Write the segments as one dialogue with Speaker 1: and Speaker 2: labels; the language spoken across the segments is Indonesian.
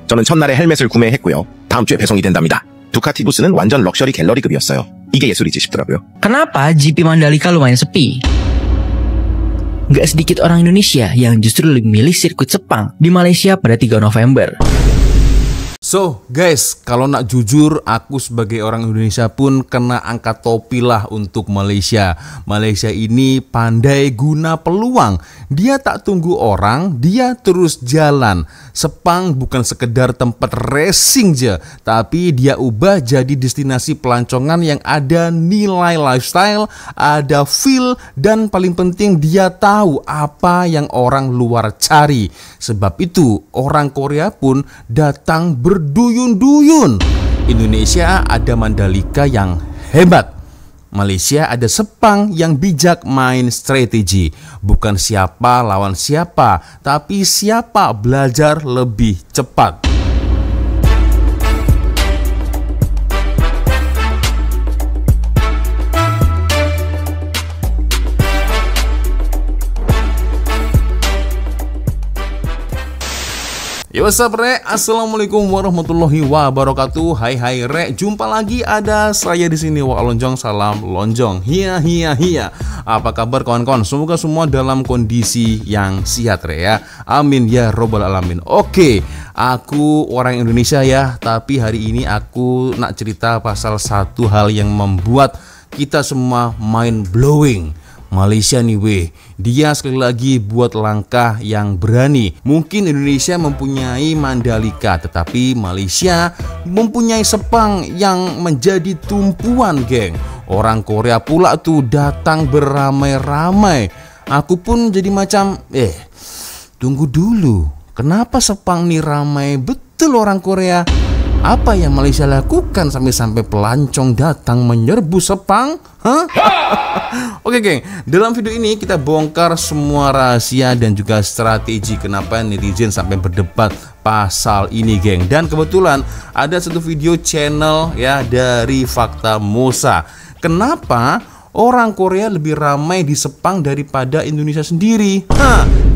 Speaker 1: 저는 첫날에 헬멧을 구매했고요. 다음 주에 배송이 된답니다. 두카티 부스는 완전 럭셔리 갤러리급이었어요. 이게 예술이지 싶더라고요.
Speaker 2: Kenapa GP Mandalika lumayan sepi? Gak sedikit orang Indonesia yang justru lebih milih sirkuit Sepang di Malaysia pada 3 November.
Speaker 3: So guys, kalau nak jujur, aku sebagai orang Indonesia pun kena angkat topi lah untuk Malaysia. Malaysia ini pandai guna peluang. Dia tak tunggu orang, dia terus jalan. Sepang bukan sekedar tempat racing je, tapi dia ubah jadi destinasi pelancongan yang ada nilai lifestyle, ada feel, dan paling penting dia tahu apa yang orang luar cari. Sebab itu orang Korea pun datang berduyun-duyun. Indonesia ada Mandalika yang hebat. Malaysia ada Sepang yang bijak main strategi. Bukan siapa lawan siapa, tapi siapa belajar lebih cepat. Yo, what's up, Rek? Assalamualaikum warahmatullahi wabarakatuh. Hai Rek, jumpa lagi ada saya di sini. Wak Lonjong, salam lonjong. Hiya. Apa kabar kawan-kawan? Semoga semua dalam kondisi yang sehat, Rek ya. Amin ya robbal alamin. Oke, aku orang Indonesia ya, tapi hari ini aku nak cerita pasal satu hal yang membuat kita semua mind blowing. Malaysia nih weh, dia sekali lagi buat langkah yang berani. Mungkin Indonesia mempunyai Mandalika, tetapi Malaysia mempunyai Sepang yang menjadi tumpuan, geng. Orang Korea pula tuh datang beramai-ramai. Aku pun jadi macam, tunggu dulu, kenapa Sepang nih ramai betul orang Korea? Apa yang Malaysia lakukan sampai-sampai pelancong datang menyerbu Sepang? Hah? Oke geng, dalam video ini kita bongkar semua rahasia dan juga strategi kenapa netizen sampai berdebat pasal ini, geng. Dan kebetulan ada satu video channel ya dari Fakta Mosa. Kenapa orang Korea lebih ramai di Sepang daripada Indonesia sendiri?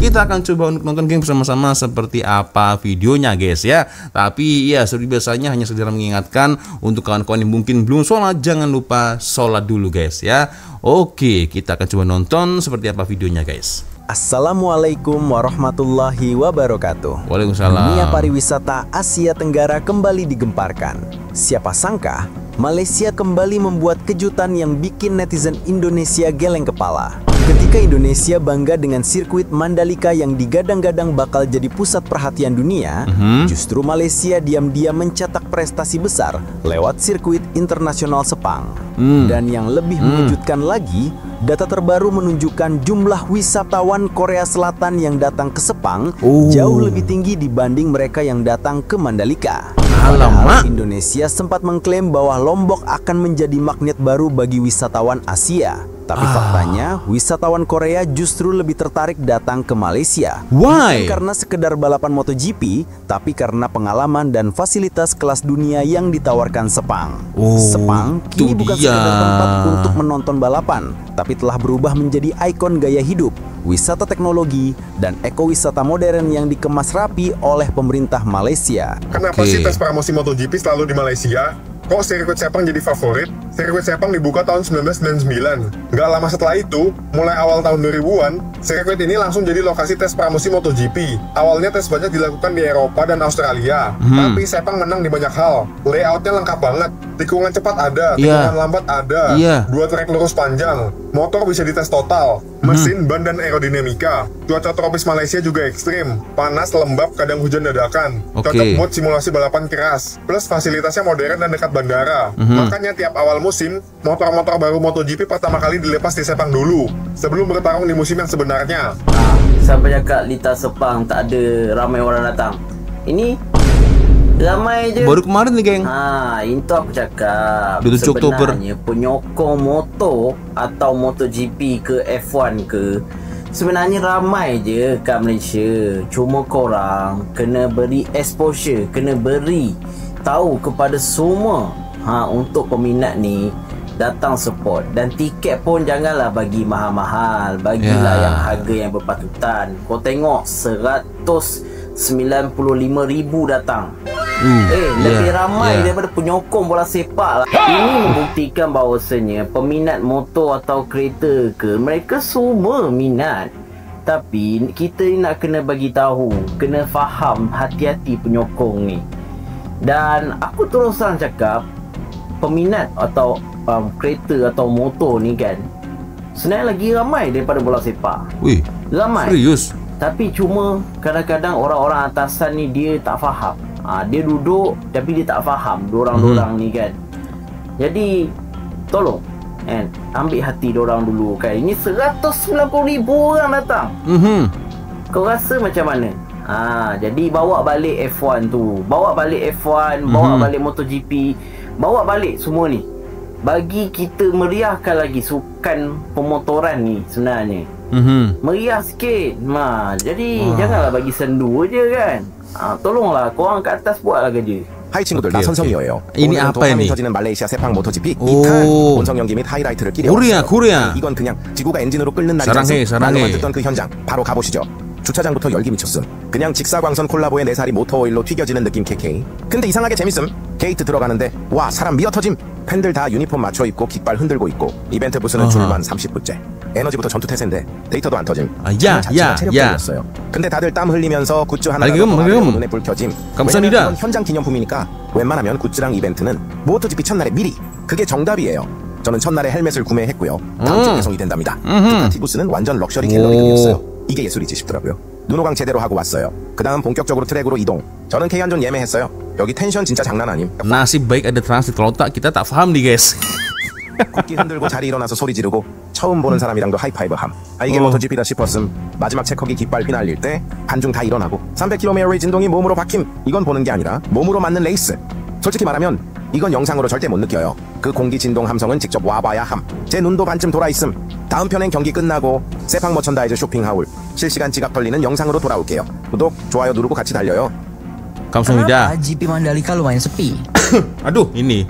Speaker 3: Kita akan coba untuk nonton game bersama-sama seperti apa videonya, guys ya. Tapi ya seperti biasanya hanya sekedar mengingatkan untuk kawan-kawan yang mungkin belum sholat, jangan lupa sholat dulu, guys ya. Oke, kita akan coba nonton seperti apa videonya, guys.
Speaker 4: Assalamualaikum warahmatullahi wabarakatuh.
Speaker 3: Waalaikumsalam.
Speaker 4: Dunia pariwisata Asia Tenggara kembali digemparkan. Siapa sangka Malaysia kembali membuat kejutan yang bikin netizen Indonesia geleng kepala. Ketika Indonesia bangga dengan sirkuit Mandalika yang digadang-gadang bakal jadi pusat perhatian dunia, justru Malaysia diam-diam mencetak prestasi besar lewat sirkuit internasional Sepang. Dan yang lebih mengejutkan lagi, data terbaru menunjukkan jumlah wisatawan Korea Selatan yang datang ke Sepang jauh lebih tinggi dibanding mereka yang datang ke Mandalika. Padahal Indonesia sempat mengklaim bahwa Lombok akan menjadi magnet baru bagi wisatawan Asia. Tapi faktanya, wisatawan Korea justru lebih tertarik datang ke Malaysia.
Speaker 3: Why?
Speaker 4: Bukan karena sekedar balapan MotoGP, tapi karena pengalaman dan fasilitas kelas dunia yang ditawarkan Sepang. Sepang kini bukan sekedar tempat untuk menonton balapan, tapi telah berubah menjadi ikon gaya hidup, wisata teknologi, dan ekowisata modern yang dikemas rapi oleh pemerintah Malaysia.
Speaker 5: Kenapa sih tes pramusim MotoGP selalu di Malaysia? Kok sirkuit Sepang jadi favorit? Sirkuit Sepang dibuka tahun 1999. Nggak lama setelah itu, mulai awal tahun 2000-an, sirkuit ini langsung jadi lokasi tes pramusim MotoGP. Awalnya tes banyak dilakukan di Eropa dan Australia, tapi Sepang menang di banyak hal. Layoutnya lengkap banget, tikungan cepat ada, tikungan lambat ada, 2 trek lurus panjang, motor bisa dites total, mesin, ban, dan aerodinamika. Cuaca tropis Malaysia juga ekstrim, panas, lembab, kadang hujan dadakan. Cocok mood simulasi balapan keras, plus fasilitasnya modern dan dekat bandara. Makanya tiap awal musim, motor-motor baru MotoGP pertama kali dilepas di Sepang dulu, sebelum bertarung di musim yang sebenarnya.
Speaker 6: Sampai cakap Lita Sepang tak ada ramai orang datang. Ini ramai je.
Speaker 3: Baru kemarin nih, geng.
Speaker 6: Itu aku cakap.
Speaker 3: 27 Oktober.
Speaker 6: Sebenarnya penyokong motor atau MotoGP ke F1 ke, sebenarnya ramai je kat Malaysia. Cuma korang kena beri exposure, kena beri tahu kepada semua untuk peminat ni datang support. Dan tiket pun janganlah bagi mahal-mahal, bagilah yang harga yang berpatutan. Kau tengok 100 95,000 datang. Lebih ramai daripada penyokong bola sepak lah. Ini membuktikan bahawasanya peminat motor atau kereta ke, mereka semua minat. Tapi kita ni nak kena bagi tahu, kena faham hati-hati penyokong ni. Dan aku terus terang cakap, peminat atau kereta atau motor ni kan, sebenarnya lagi ramai daripada bola sepak.
Speaker 3: Wih,
Speaker 6: ramai.
Speaker 3: Serius?
Speaker 6: Tapi cuma kadang-kadang orang-orang atasan ni dia tak faham. Dia duduk tapi dia tak faham dorang-dorang ni kan. Jadi tolong ambil hati dorang dulu kan. Ini 190,000 orang datang. Kau rasa macam mana? Jadi bawa balik F1 tu, bawa balik F1, bawa balik MotoGP, bawa balik semua ni. Bagi kita meriahkan lagi sukan pemotoran ni sebenarnya. Meriah sikit. Jadi janganlah bagi sendu je kan. tolonglah korang kat atas buatlah kerja.
Speaker 1: 하이 친구들, 나 선성이에요.
Speaker 3: 이니
Speaker 1: 오늘은
Speaker 3: 아빠이니.
Speaker 1: 도파민 터지는 말레이시아 세팡 모토GP
Speaker 3: 오.
Speaker 1: 2탄 본성 연기 및 하이라이트를 끼려
Speaker 3: 코리아,
Speaker 1: 왔어요.
Speaker 3: 코리아.
Speaker 1: 이건 그냥 지구가 엔진으로 끓는 날이지
Speaker 3: 사랑해, 사랑해.
Speaker 1: 말로만 듣던 그 현장 바로 가보시죠. 주차장부터 열기 미쳤음. 그냥 직사광선 콜라보의 4살이 모터오일로 튀겨지는 느낌 KK. 근데 이상하게 재밌음. 게이트 들어가는데 와 사람 미어터짐. 팬들 다 유니폼 맞춰 입고 깃발 흔들고 있고 이벤트 부스는
Speaker 3: 어허.
Speaker 1: 줄만 30분째. 에너지부터 전투태세인데 데이터도 안 터짐.
Speaker 3: 야, 야,
Speaker 1: 체력적이었어요. 근데 다들 땀 흘리면서 굿즈 하나라도
Speaker 3: 그럼,
Speaker 1: 더
Speaker 3: 그럼.
Speaker 1: 눈에 불 켜짐.
Speaker 3: 감사합니다.
Speaker 1: 왜냐면 이건 현장 기념품이니까 웬만하면 굿즈랑 이벤트는 모토GP 첫날에 미리. 그게 정답이에요. 저는 첫날에 헬멧을 구매했고요. 다음 주 배송이 된답니다. 두카티 부스는 완전 럭셔리 갤러리급이었어요. 이게 예술이지 싶더라고요. 눈호강 제대로 하고 왔어요. 그 다음 본격적으로 트랙으로 이동. 저는 K-한존 예매했어요. 여기 텐션 진짜 장난 아님.
Speaker 3: Nasib baik ada transit. Kalau tak kita tak paham nih guys.
Speaker 1: 국기 흔들고 자리 일어나서 소리 지르고 처음 보는 사람이랑도 하이파이브 함. 이게 모토GP다 싶었음. 마지막 체커기 깃발 휘날릴 때 반중 다 일어나고 300km의 진동이 몸으로 박힘. 이건 보는 게 아니라 몸으로 맞는 레이스. 솔직히 말하면 이건 영상으로 절대 못 느껴요. 그 공기 진동 함성은 직접 와봐야 함. 제 눈도 반쯤 돌아있음. 다음 편엔 경기 끝나고 세팡 머천다이즈 쇼핑 하울 실시간 지갑 털리는 영상으로 돌아올게요. 구독, 좋아요 누르고 같이 달려요.
Speaker 3: Kamsahamnida.
Speaker 2: Kenapa GP Mandalika lumayan sepi?
Speaker 3: Aduh, ini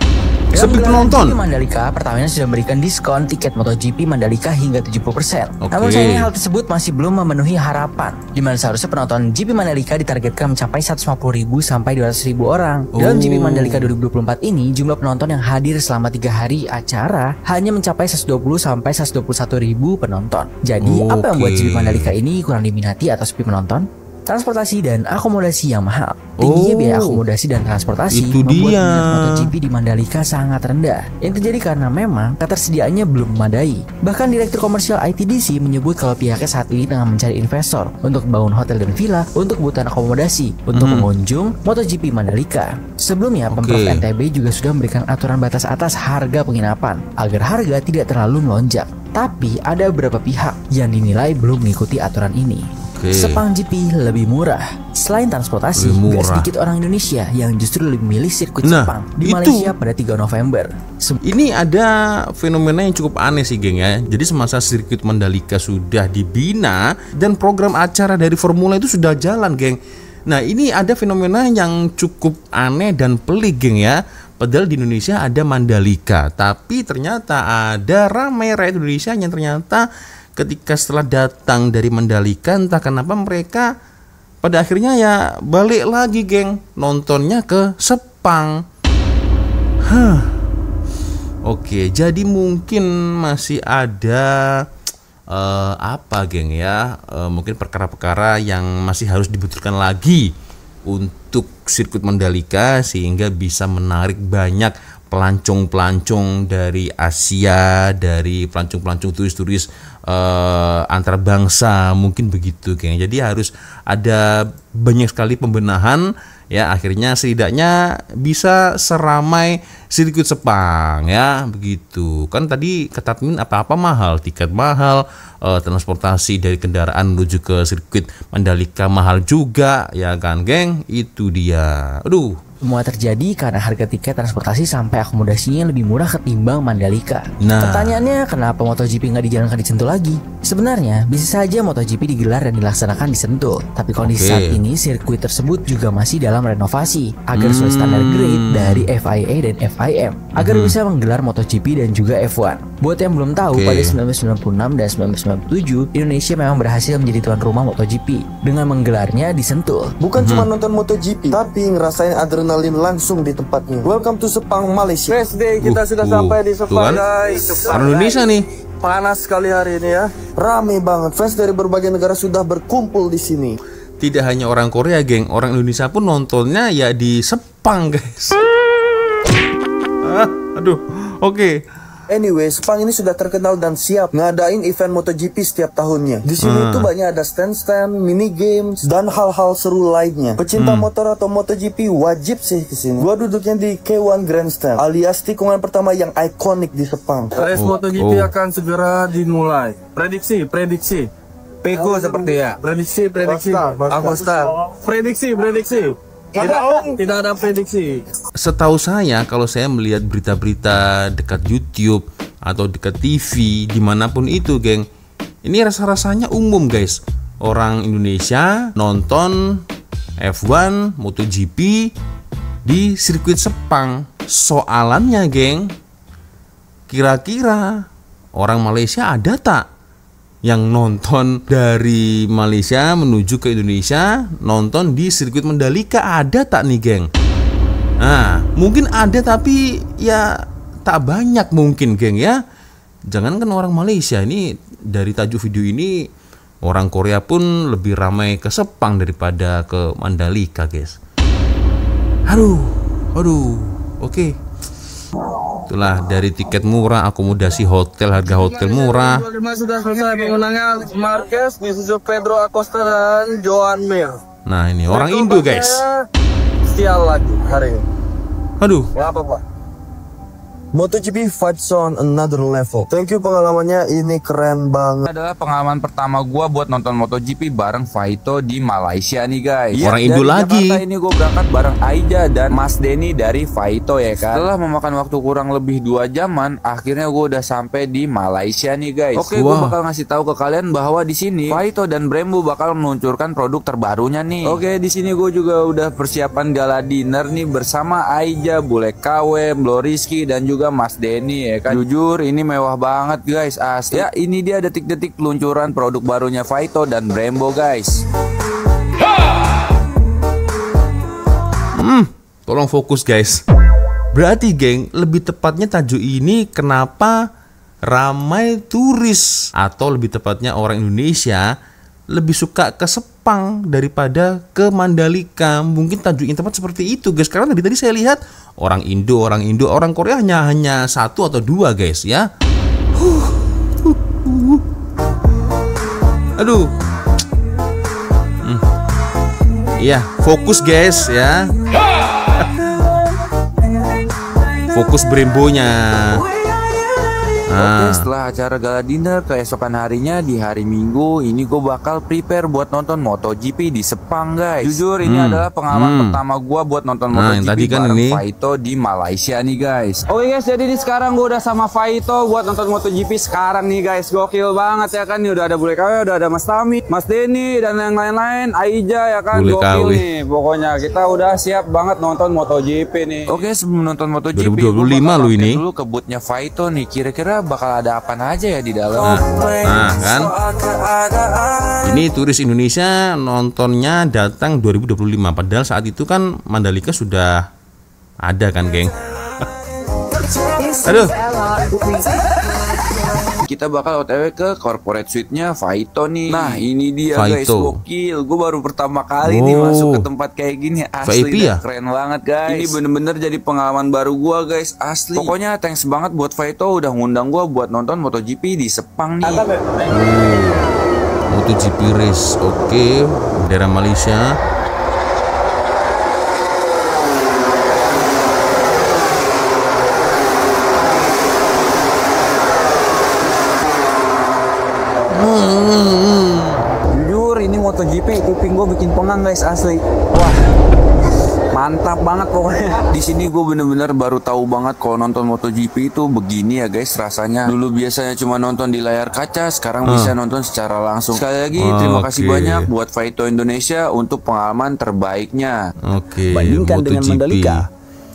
Speaker 2: Dalam
Speaker 3: sepi
Speaker 2: gelaran
Speaker 3: penonton.
Speaker 2: GP Mandalika, Pertamina sudah memberikan diskon tiket MotoGP Mandalika hingga 70%.
Speaker 3: Oke.
Speaker 2: Namun sayangnya hal tersebut masih belum memenuhi harapan, di mana seharusnya penonton GP Mandalika ditargetkan mencapai 150.000 sampai 200.000 orang. Dalam GP Mandalika 2024 ini, jumlah penonton yang hadir selama 3 hari acara hanya mencapai 120 sampai 121.000 penonton. Jadi, apa yang membuat GP Mandalika ini kurang diminati atau sepi penonton? Transportasi dan akomodasi yang mahal. Tingginya biaya akomodasi dan transportasi
Speaker 3: Itu
Speaker 2: membuat
Speaker 3: dia.
Speaker 2: minat MotoGP di Mandalika sangat rendah. Yang terjadi karena memang ketersediaannya belum memadai. Bahkan Direktur Komersial ITDC menyebut kalau pihaknya saat ini tengah mencari investor untuk membangun hotel dan villa untuk kebutuhan akomodasi untuk pengunjung MotoGP Mandalika. Sebelumnya, Pemprov NTB juga sudah memberikan aturan batas atas harga penginapan agar harga tidak terlalu melonjak. Tapi ada beberapa pihak yang dinilai belum mengikuti aturan ini. Sepang GP lebih murah. Selain transportasi,
Speaker 3: Lebih
Speaker 2: gak
Speaker 3: murah.
Speaker 2: sedikit orang Indonesia yang justru lebih memilih sirkuit
Speaker 3: Nah,
Speaker 2: Sepang di
Speaker 3: itu.
Speaker 2: Malaysia pada 3 November.
Speaker 3: Ini ada fenomena yang cukup aneh sih geng ya. Jadi semasa sirkuit Mandalika sudah dibina dan program acara dari Formula itu sudah jalan geng. Nah ini ada fenomena yang cukup aneh dan pelik geng ya. Padahal di Indonesia ada Mandalika, tapi ternyata ada ramai rakyat Indonesia yang ternyata ketika setelah datang dari Mandalika entah kenapa mereka pada akhirnya ya balik lagi geng nontonnya ke Sepang. Oke, jadi mungkin masih ada apa geng ya, mungkin perkara-perkara yang masih harus dibutuhkan lagi untuk sirkuit Mandalika sehingga bisa menarik banyak pelancong-pelancong dari Asia, dari pelancong-pelancong turis-turis antar bangsa, mungkin begitu geng. Jadi harus ada banyak sekali pembenahan ya, akhirnya setidaknya bisa seramai sirkuit Sepang ya, begitu. Kan tadi kata admin apa-apa mahal, tiket mahal, transportasi dari kendaraan menuju ke sirkuit Mandalika mahal juga ya kan geng, itu dia. Aduh.
Speaker 2: Semua terjadi karena harga tiket transportasi sampai akomodasinya lebih murah ketimbang Mandalika.
Speaker 3: Nah.
Speaker 2: Pertanyaannya, kenapa MotoGP nggak dijalankan di Sentul lagi? Sebenarnya bisa saja MotoGP digelar dan dilaksanakan di Sentul, tapi kondisi saat ini sirkuit tersebut juga masih dalam renovasi agar sesuai standar grade dari FIA dan FIM agar bisa menggelar MotoGP dan juga F1. Buat yang belum tahu, pada 1996 dan 1997, Indonesia memang berhasil menjadi tuan rumah MotoGP dengan menggelarnya di Sentul.
Speaker 7: Bukan cuma nonton MotoGP, tapi ngerasain adrenalin langsung di tempatnya. Welcome to Sepang, Malaysia.
Speaker 8: Race day kita sudah sampai di Sepang, guys.
Speaker 3: Orang Indonesia nih.
Speaker 8: Panas sekali hari ini ya.
Speaker 7: Rame banget, fans dari berbagai negara sudah berkumpul di sini.
Speaker 3: Tidak hanya orang Korea, geng, orang Indonesia pun nontonnya ya di Sepang, guys. Aduh, oke.
Speaker 7: Anyway, Sepang ini sudah terkenal dan siap ngadain event MotoGP setiap tahunnya. Di sini tuh banyak ada stand-stand, mini games, dan hal-hal seru lainnya. Pecinta motor atau MotoGP wajib sih kesini. Gua duduknya di K1 Grandstand, alias tikungan pertama yang ikonik di Sepang.
Speaker 8: Race MotoGP akan segera dimulai. Prediksi. Pego seperti ya. Prediksi. Agusta. Prediksi. Tidak ada prediksi.
Speaker 3: Setahu saya, kalau saya melihat berita-berita dekat YouTube atau dekat TV dimanapun itu, geng, ini rasa-rasanya umum, guys. Orang Indonesia nonton F1 MotoGP di sirkuit Sepang. Soalannya, geng, kira-kira orang Malaysia ada tak yang nonton dari Malaysia menuju ke Indonesia, nonton di sirkuit Mandalika? Ada tak nih, geng? Nah, mungkin ada, tapi ya tak banyak mungkin, geng, ya. Jangankan orang Malaysia, ini dari tajuk video ini orang Korea pun lebih ramai ke Sepang daripada ke Mandalika, guys. Aduh, oke. Itulah, dari tiket murah, akomodasi hotel, harga hotel murah.
Speaker 8: Sudah selesai pengundangan Marquez, disusul Pedro Acosta dan Joan Mir.
Speaker 3: Nah, ini orang Indo, guys.
Speaker 8: Sial lagi hari ini.
Speaker 3: Aduh.
Speaker 8: Gak apa-apa.
Speaker 7: MotoGP fights on another level. Thank you pengalamannya, ini keren banget.
Speaker 9: Adalah pengalaman pertama gua buat nonton MotoGP bareng Faito di Malaysia nih, guys.
Speaker 3: Orang Indo
Speaker 9: dari
Speaker 3: lagi.
Speaker 9: Jakarta ini gue berangkat bareng Aija dan Mas Denny dari Faito, ya kan. Setelah memakan waktu kurang lebih 2 jaman, akhirnya gue udah sampai di Malaysia nih, guys. Oke, gue bakal ngasih tahu ke kalian bahwa di sini Faito dan Brembo bakal meluncurkan produk terbarunya nih. Oke, di sini gue juga udah persiapan gala dinner nih bersama Aija, Bule KW, Bloriski dan juga Mas Denny, ya kan. Jujur ini mewah banget, guys, asli. Ya, ini dia detik-detik peluncuran produk barunya Faito dan Brembo, guys.
Speaker 3: Tolong fokus, guys. Berarti, geng, lebih tepatnya tajuk ini kenapa ramai turis, atau lebih tepatnya orang Indonesia lebih suka ke Sepang daripada ke Mandalika. Mungkin tajuk yang tepat seperti itu, guys. Karena tadi saya lihat orang Indo, orang Korea hanya 1 atau 2, guys, ya. Aduh. Iya, fokus, guys, ya. Fokus Brembonya.
Speaker 9: Oke, setelah acara gala dinner keesokan harinya di hari Minggu ini gue bakal prepare buat nonton MotoGP di Sepang, guys. Jujur ini adalah pengalaman pertama gue buat nonton MotoGP
Speaker 3: tadi kan
Speaker 9: bareng
Speaker 3: ini
Speaker 9: Faito di Malaysia nih, guys. Oke, guys, jadi sekarang gue udah sama Faito buat nonton MotoGP sekarang nih, guys. Gokil banget, ya kan. Nih udah ada Bule KW, udah ada Mas Tami, Mas Denny dan yang lain-lain, Aija, ya kan.
Speaker 3: Bule
Speaker 9: Gokil
Speaker 3: KW.
Speaker 9: nih. Pokoknya kita udah siap banget nonton MotoGP nih. Oke, sebelum nonton MotoGP
Speaker 3: 2025 lo ini.
Speaker 9: dulu ke bootnya Faito nih. Kira-kira bakal ada apa aja ya di dalam.
Speaker 3: Nah, kan. Ini turis Indonesia nontonnya datang 2025. Padahal saat itu kan Mandalika sudah ada kan, geng. Aduh.
Speaker 9: Kita bakal OTW ke corporate suite-nya Faito nih. Nah, ini dia, guys,
Speaker 3: Faito.
Speaker 9: gokil. Gue baru pertama kali nih masuk ke tempat kayak gini. Asli
Speaker 3: VIP ya?
Speaker 9: keren banget, guys. Ini bener-bener jadi pengalaman baru gue, guys, asli. Pokoknya thanks banget buat Faito udah ngundang gue buat nonton MotoGP di Sepang nih.
Speaker 3: MotoGP race. Oke, bendera Malaysia.
Speaker 9: Jujur ini MotoGP kuping gue bikin pengang, guys, asli. Wah, mantap banget pokoknya. Di sini gue bener-bener baru tahu banget kalau nonton MotoGP itu begini ya, guys, rasanya. Dulu biasanya cuma nonton di layar kaca, sekarang bisa nonton secara langsung. Sekali lagi terima kasih banyak buat Faito Indonesia untuk pengalaman terbaiknya.
Speaker 3: Oke.
Speaker 4: Bandingkan dengan
Speaker 3: MotoGP.
Speaker 4: Mandalika,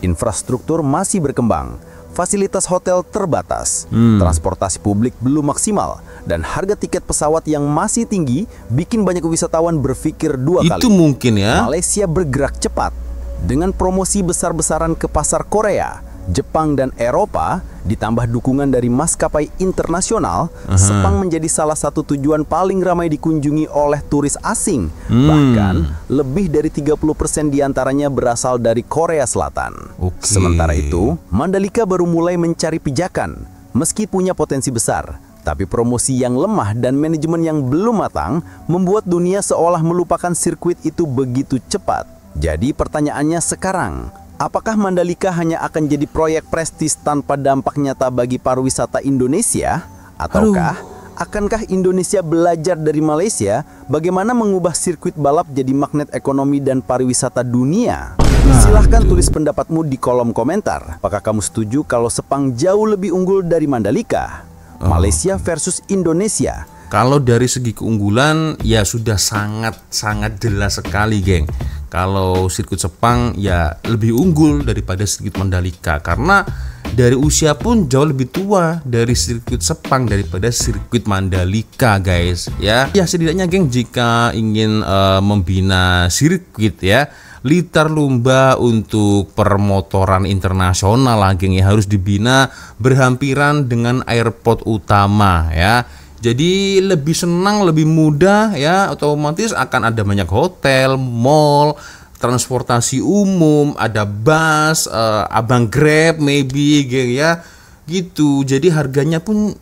Speaker 4: infrastruktur masih berkembang, fasilitas hotel terbatas, transportasi publik belum maksimal, dan harga tiket pesawat yang masih tinggi bikin banyak wisatawan berpikir dua kali.
Speaker 3: Itu mungkin ya.
Speaker 4: Malaysia bergerak cepat dengan promosi besar-besaran ke pasar Korea, Jepang, dan Eropa, ditambah dukungan dari maskapai internasional. Sepang menjadi salah satu tujuan paling ramai dikunjungi oleh turis asing. Bahkan lebih dari 30% diantaranya berasal dari Korea Selatan. Sementara itu, Mandalika baru mulai mencari pijakan. Meski punya potensi besar, tapi promosi yang lemah dan manajemen yang belum matang membuat dunia seolah melupakan sirkuit itu begitu cepat. Jadi pertanyaannya sekarang, apakah Mandalika hanya akan jadi proyek prestis tanpa dampak nyata bagi pariwisata Indonesia? Ataukah akankah Indonesia belajar dari Malaysia bagaimana mengubah sirkuit balap jadi magnet ekonomi dan pariwisata dunia? Silahkan tulis pendapatmu di kolom komentar. Apakah kamu setuju kalau Sepang jauh lebih unggul dari Mandalika? Malaysia versus Indonesia.
Speaker 3: Kalau dari segi keunggulan ya sudah sangat jelas sekali, geng. Kalau sirkuit Sepang ya lebih unggul daripada sirkuit Mandalika, karena dari usia pun jauh lebih tua dari sirkuit Sepang daripada sirkuit Mandalika, guys. Ya setidaknya, geng, jika ingin membina sirkuit ya litar lumba untuk permotoran internasional lah, geng, ya harus dibina berhampiran dengan airport utama ya. Jadi lebih senang, lebih mudah ya, otomatis akan ada banyak hotel, mall, transportasi umum, ada bus, abang Grab maybe, geng, ya gitu. Jadi harganya pun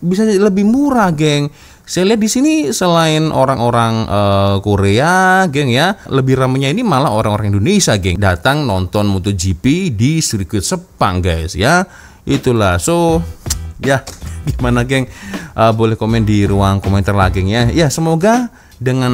Speaker 3: bisa lebih murah, geng. Saya lihat di sini selain orang-orang Korea, geng, ya, lebih ramainya ini malah orang-orang Indonesia, geng, datang nonton MotoGP di sirkuit Sepang, guys, ya. Itulah. So ya, gimana, geng? Boleh komen di ruang komentar lah, geng, ya. Ya, semoga dengan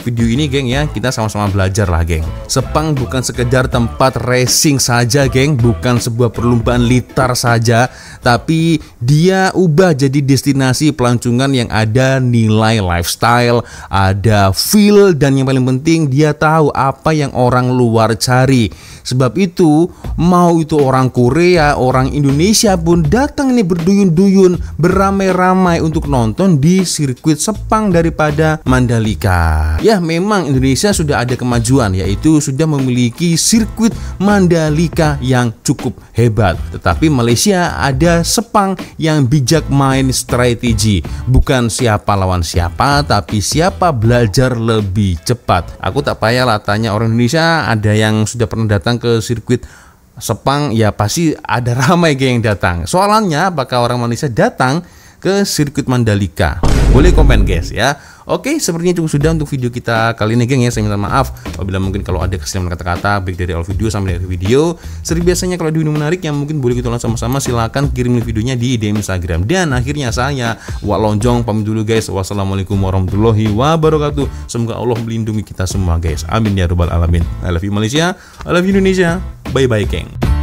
Speaker 3: video ini, geng, ya, kita sama-sama belajar lah, geng. Sepang bukan sekedar tempat racing saja, geng, bukan sebuah perlombaan litar saja, tapi dia ubah jadi destinasi pelancongan yang ada nilai lifestyle, ada feel, dan yang paling penting dia tahu apa yang orang luar cari. Sebab itu, mau itu orang Korea, orang Indonesia pun datang ini berduyun-duyun, beramai-ramai untuk nonton di sirkuit Sepang daripada Mandalika. Ya, memang Indonesia sudah ada kemajuan, yaitu sudah memiliki sirkuit Mandalika yang cukup hebat. Tetapi Malaysia ada Sepang yang bijak main strategi. Bukan siapa lawan siapa, tapi siapa belajar lebih cepat. Aku tak payahlah tanya orang Indonesia, ada yang sudah pernah datang ke sirkuit Sepang, ya pasti ada ramai, geng, yang datang. Soalnya apakah orang Malaysia datang ke sirkuit Mandalika? Boleh komen, guys, ya. Oke, sepertinya cukup sudah untuk video kita kali ini, geng, ya. Saya minta maaf apabila mungkin kalau ada kesalahan kata-kata baik dari awal video sampai akhir video. Seperti biasanya, kalau ada video menarik yang mungkin boleh kita tonton sama-sama, silahkan kirim videonya di DM Instagram. Dan akhirnya saya, Wak Lonjong, pamit dulu, guys. Wassalamualaikum warahmatullahi wabarakatuh. Semoga Allah melindungi kita semua, guys. Amin ya rabbal alamin. I love you Malaysia, I love you Indonesia. Bye-bye, geng.